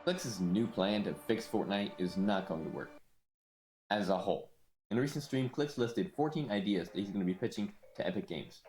Clix's new plan to fix Fortnite is not going to work as a whole. In a recent stream, Clix listed 14 ideas that he's going to be pitching to Epic Games.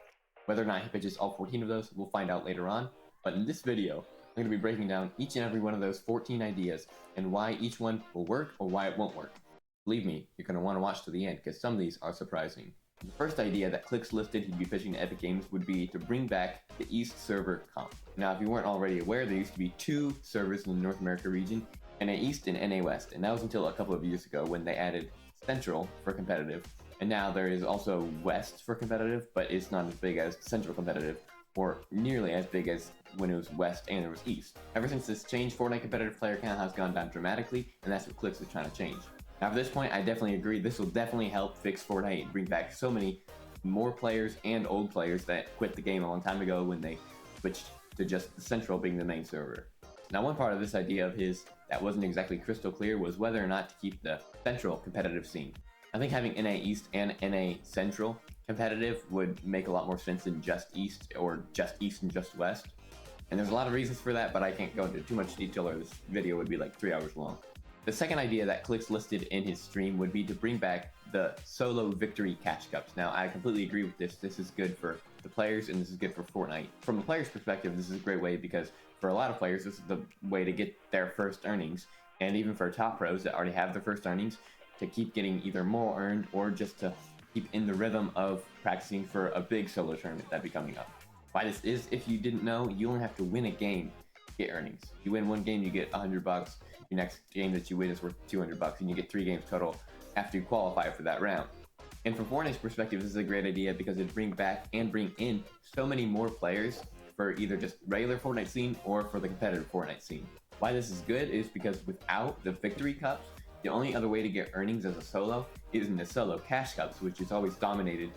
Whether or not he pitches all 14 of those, we'll find out later on. But in this video, I'm going to be breaking down each and every one of those 14 ideas and why each one will work or why it won't work. Believe me, you're going to want to watch to the end because some of these are surprising. The first idea that Clix listed he'd be pitching to Epic Games would be to bring back the East server comp. Now, if you weren't already aware, there used to be two servers in the North America region, NA East and NA West, and that was until a couple of years ago when they added Central for competitive, and now there is also West for competitive, but it's not as big as Central competitive, or nearly as big as when it was West and there was East. Ever since this change, Fortnite competitive player count has gone down dramatically, and that's what Clix is trying to change. Now, at this point, I definitely agree. This will definitely help fix Fortnite and bring back so many more players and old players that quit the game a long time ago when they switched to just Central being the main server. Now, one part of this idea of his that wasn't exactly crystal clear was whether or not to keep the Central competitive scene. I think having NA East and NA Central competitive would make a lot more sense than just East or just East and just West. And there's a lot of reasons for that, but I can't go into too much detail or this video would be like 3 hours long. The second idea that Clix listed in his stream would be to bring back the solo victory cash cups. Now, I completely agree with this. This is good for the players and this is good for Fortnite. From the player's perspective, this is a great way because for a lot of players, this is the way to get their first earnings. And even for top pros that already have their first earnings, to keep getting either more earned or just to keep in the rhythm of practicing for a big solo tournament that'd be coming up. Why this is, if you didn't know, you only have to win a game to get earnings. You win one game, you get $100. Your next game that you win is worth $200, and you get 3 games total after you qualify for that round. And from Fortnite's perspective, this is a great idea because it'd bring back and bring in so many more players for either just regular Fortnite scene or for the competitive Fortnite scene. Why this is good is because without the victory cups, the only other way to get earnings as a solo is in the solo cash cups, which is always dominated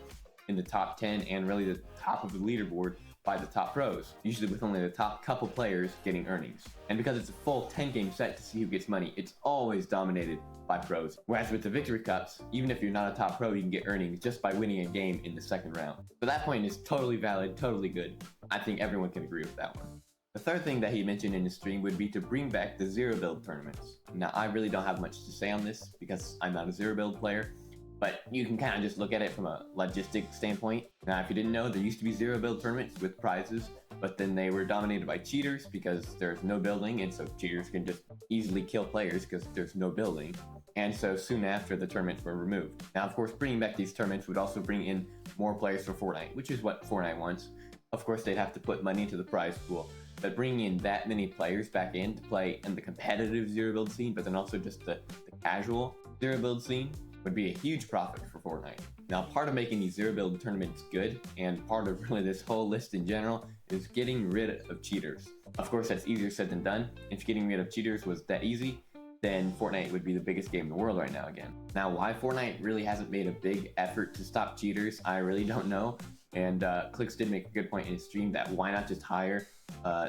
in the top 10 and really the top of the leaderboard by the top pros, usually with only the top couple players getting earnings. And because it's a full 10 game set to see who gets money, it's always dominated by pros. Whereas with the victory cups, even if you're not a top pro, you can get earnings just by winning a game in the second round. So that point is totally valid, totally good. I think everyone can agree with that one. The third thing that he mentioned in his stream would be to bring back the zero build tournaments. Now, I really don't have much to say on this because I'm not a zero build player, but you can kind of just look at it from a logistic standpoint. Now, if you didn't know, there used to be zero build tournaments with prizes, but then they were dominated by cheaters because there's no building, and so cheaters can just easily kill players because there's no building. And so soon after, the tournaments were removed. Now, of course, bringing back these tournaments would also bring in more players for Fortnite, which is what Fortnite wants. Of course, they'd have to put money into the prize pool, but bringing in that many players back in to play in the competitive zero build scene, but then also just the casual zero build scene, would be a huge profit for Fortnite. Now, part of making these zero build tournaments good, and part of really this whole list in general, is getting rid of cheaters. Of course, that's easier said than done. If getting rid of cheaters was that easy, then Fortnite would be the biggest game in the world right now again. Now, why Fortnite really hasn't made a big effort to stop cheaters, I really don't know. And Clix did make a good point in his stream that why not just hire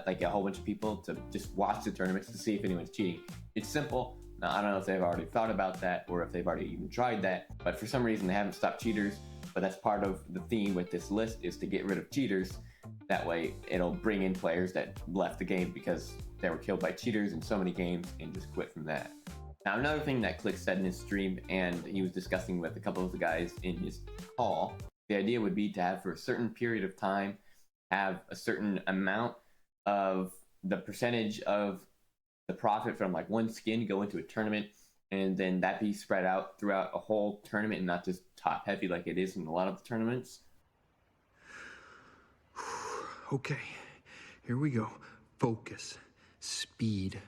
like a whole bunch of people to just watch the tournaments to see if anyone's cheating. It's simple. Now, I don't know if they've already thought about that or if they've already even tried that, but for some reason they haven't stopped cheaters. But that's part of the theme with this list is to get rid of cheaters. That way it'll bring in players that left the game because they were killed by cheaters in so many games and just quit from that. Now, another thing that Clix said in his stream, and he was discussing with a couple of the guys in his call, the idea would be to have for a certain period of time, have a certain amount of the percentage of the profit from like one skin go into a tournament, and then that be spread out throughout a whole tournament and not just top heavy like it is in a lot of the tournaments. Okay, here we go. Focus. Speed.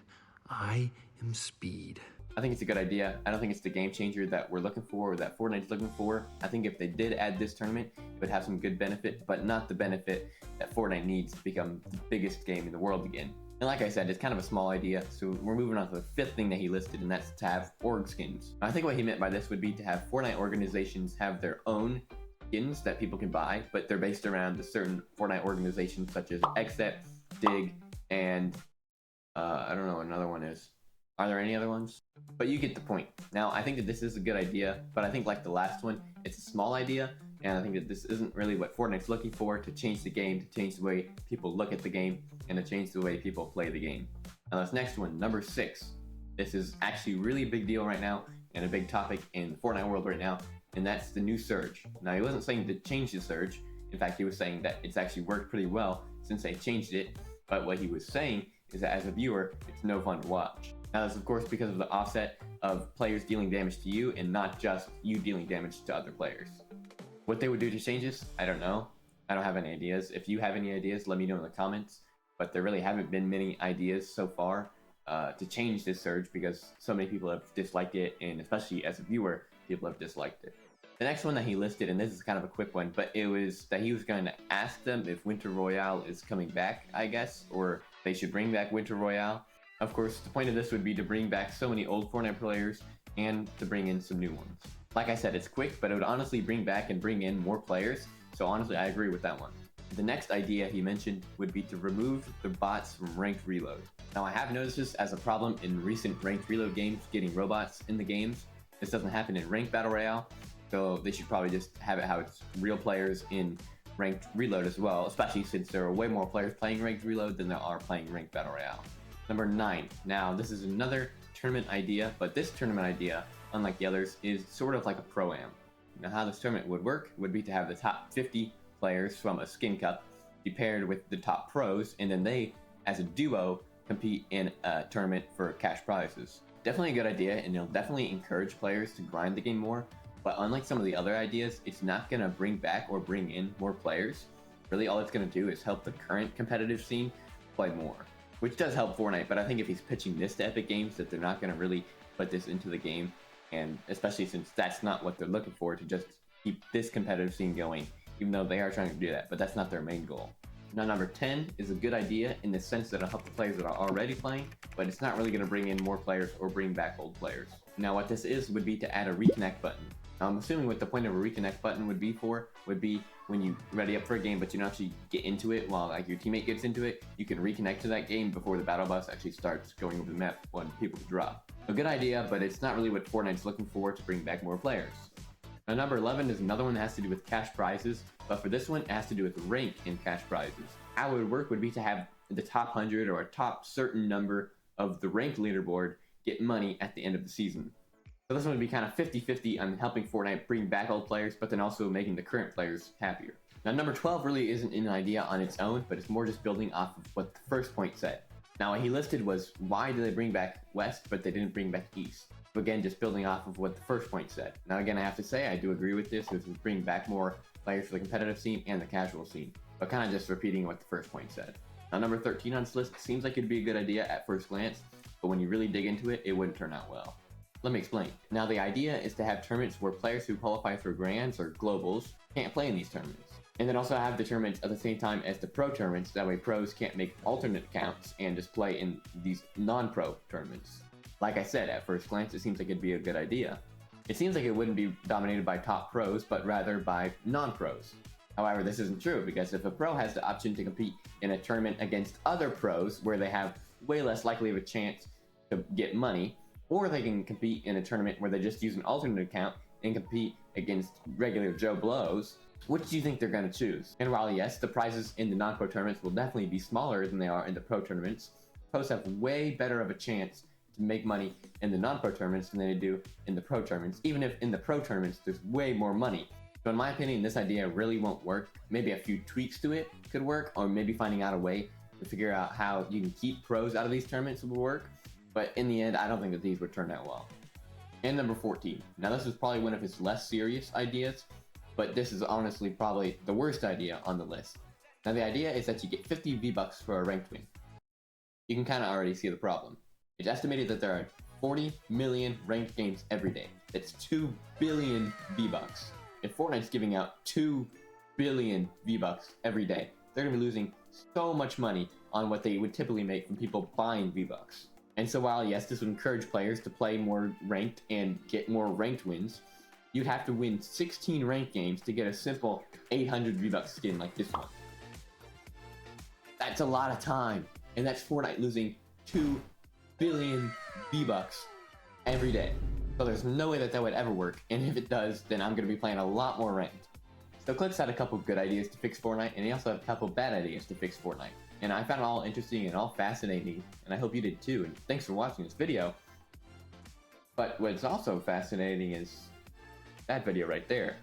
I am speed. I think it's a good idea. I don't think it's the game changer that we're looking for or that Fortnite's looking for. I think if they did add this tournament, it would have some good benefit, but not the benefit that Fortnite needs to become the biggest game in the world again. And like I said, it's kind of a small idea, so we're moving on to the fifth thing that he listed, and that's to have org skins. I think what he meant by this would be to have Fortnite organizations have their own skins that people can buy, but they're based around the certain Fortnite organizations such as Xset, Dig, and I don't know what another one is. Are there any other ones? But you get the point. Now, I think that this is a good idea, but I think like the last one, it's a small idea, and I think that this isn't really what Fortnite's looking for to change the game, to change the way people look at the game, and to change the way people play the game. Now this next one, number 6. This is actually really a big deal right now and a big topic in the Fortnite world right now, and that's the new surge. Now he wasn't saying to change the surge. In fact, he was saying that it's actually worked pretty well since they changed it, but what he was saying is that as a viewer, it's no fun to watch. Now that's of course because of the offset of players dealing damage to you and not just you dealing damage to other players. What they would do to change this, I don't know. I don't have any ideas. If you have any ideas, let me know in the comments, but there really haven't been many ideas so far to change this surge because so many people have disliked it, and especially as a viewer, people have disliked it. The next one that he listed, and this is kind of a quick one, but it was that he was going to ask them if Winter Royale is coming back, I guess, or they should bring back Winter Royale. Of course, the point of this would be to bring back so many old Fortnite players and to bring in some new ones. Like I said, it's quick, but it would honestly bring back and bring in more players, so honestly, I agree with that one. The next idea he mentioned would be to remove the bots from ranked reload. Now I have noticed this as a problem in recent ranked reload games, getting robots in the games. This doesn't happen in ranked battle royale, so they should probably just have it how it's real players in ranked reload as well, especially since there are way more players playing ranked reload than there are playing ranked battle royale. Number 9. Now this is another tournament idea, but this tournament idea, unlike the others, is sort of like a pro-am. Now how this tournament would work would be to have the top 50 players from a skin cup be paired with the top pros, and then they, as a duo, compete in a tournament for cash prizes. Definitely a good idea, and it'll definitely encourage players to grind the game more, but unlike some of the other ideas, it's not going to bring back or bring in more players. Really all it's going to do is help the current competitive scene play more, which does help Fortnite, but I think if he's pitching this to Epic Games, that they're not going to really put this into the game, and especially since that's not what they're looking for, to just keep this competitive scene going, even though they are trying to do that, but that's not their main goal. Now number 10 is a good idea in the sense that it'll help the players that are already playing, but it's not really going to bring in more players or bring back old players. Now what this is would be to add a reconnect button. Now I'm assuming what the point of a reconnect button would be when you ready up for a game but you don't actually get into it while like your teammate gets into it, you can reconnect to that game before the battle bus actually starts going over the map when people drop. A good idea, but it's not really what Fortnite's looking for to bring back more players. Now number 11 is another one that has to do with cash prizes, but for this one it has to do with rank in cash prizes. How it would work would be to have the top 100 or a top certain number of the rank leaderboard get money at the end of the season. So this one would be kind of 50-50 on helping Fortnite bring back old players, but then also making the current players happier. Now number 12 really isn't an idea on its own, but it's more just building off of what the first point said. Now what he listed was, why did they bring back West, but they didn't bring back East? So again, just building off of what the first point said. Now again, I have to say, I do agree with this, which is bring back more players for the competitive scene and the casual scene, but kind of just repeating what the first point said. Now number 13 on this list seems like it'd be a good idea at first glance, but when you really dig into it, it wouldn't turn out well. Let me explain. Now the idea is to have tournaments where players who qualify for grands or globals can't play in these tournaments. And then also have the tournaments at the same time as the pro tournaments, that way pros can't make alternate accounts and just play in these non-pro tournaments. Like I said, at first glance, it seems like it'd be a good idea. It seems like it wouldn't be dominated by top pros, but rather by non-pros. However, this isn't true, because if a pro has the option to compete in a tournament against other pros, where they have way less likely of a chance to get money, or they can compete in a tournament where they just use an alternate account and compete against regular Joe Blows, which do you think they're going to choose? And while yes, the prizes in the non-pro tournaments will definitely be smaller than they are in the pro tournaments, pros have way better of a chance to make money in the non-pro tournaments than they do in the pro tournaments, even if in the pro tournaments there's way more money. So in my opinion, this idea really won't work. Maybe a few tweaks to it could work, or maybe finding out a way to figure out how you can keep pros out of these tournaments will work. But in the end, I don't think that these would turn out well. And number 14. Now this is probably one of his less serious ideas, but this is honestly probably the worst idea on the list. Now the idea is that you get 50 V-Bucks for a ranked win. You can kind of already see the problem. It's estimated that there are 40 million ranked games every day. That's 2 billion V-Bucks. If Fortnite's giving out 2 billion V-Bucks every day, they're going to be losing so much money on what they would typically make from people buying V-Bucks. And so while yes, this would encourage players to play more ranked and get more ranked wins, you'd have to win 16 ranked games to get a simple 800 V-Bucks skin like this one. That's a lot of time, and that's Fortnite losing 2 billion V-Bucks every day. So there's no way that that would ever work, and if it does, then I'm going to be playing a lot more ranked. So Clix had a couple good ideas to fix Fortnite, and he also had a couple bad ideas to fix Fortnite. And I found it all interesting and all fascinating, and I hope you did too, and thanks for watching this video. But what's also fascinating is that video right there.